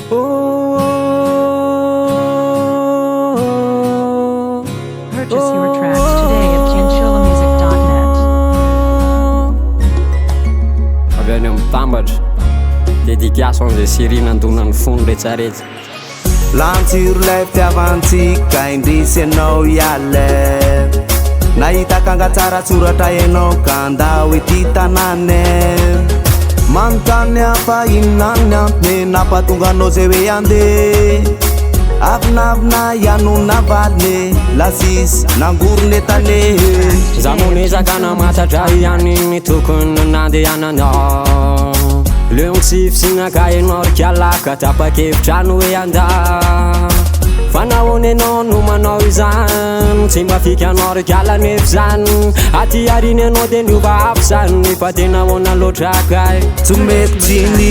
Purchase your tracks today at chinchillamusic.net. Avy any amin'ny tambatra dédicace an'izay sirina andonan'ny fony rehetrarehetra. Lantsiro lay fitiavantsika indrisy anao iale nahita kanga tsara tsoratra ianao ka andao ity tanane manontany afa inonany antony nampatonga anao zay hoe ande avinavina ianona valine lasisy nangorone tane zamonezaka namatratra ihany ny tokony nandehananao leontsify sinaka ianao rikalaka tapa-kevitrano hoe anda fa nahoana anao no manao izany tsy mafika anao rikalanefi zany aty ariny anao de niova afo zany fa tena hoana loatra kay tsy meko tsinizy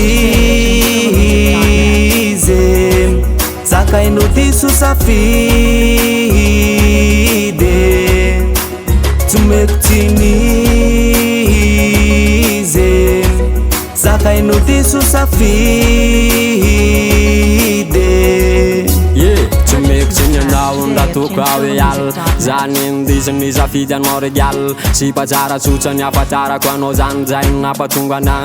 zakaino diso safidy tsy meko tsinizy zakaino diso safidy tsy meko tsiny anao ndatoko ao eal zany indiziny zafidy anao regal sy mpatsara tsotsany afatarako anao zany zay nampatonga ana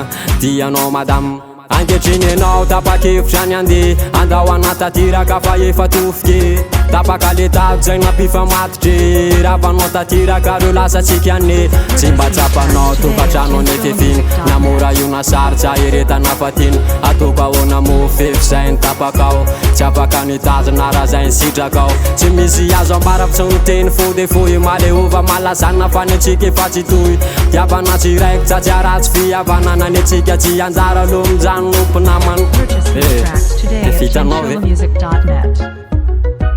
dianao madame anketriny anao tapa-kevitra ny ande andao anatatiraka fa efa tofike tapakaletako zay nampifamatotre ravanao tatiraka reo lasatsika ane tsy mba tsapanao tokatrano nefefiny namora iona sarotsa eretana fatiny atoko ahoana mofefy zay ny tapakao tsy afaka nitazona raha zay ny sitrakao tsy misy azo ambara tsy niteny fo de foy malehova malazana fa ny atsika efa tsy toy tiavana tsy raiko tsatsy aratsy fihavanana ny atsika tsy anjara lomijany nomponamany de fitanao ve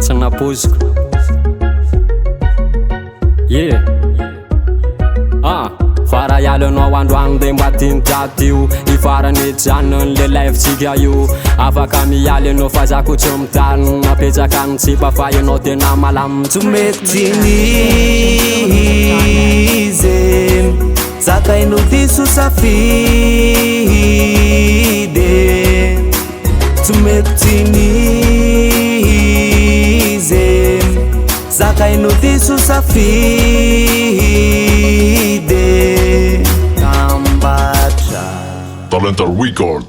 tsy napoziko fara ialo anao androany de mba tiantrato io ifarany janon'le laivitsika io afaka mialy anao fa zako tsy mitany napetsaka ny tsipa fa ianao tena malamy tsy meko tsinizy zakaino diso safidy tsy meko tsinizy zakaino diso safidy tambatra Talentar Record.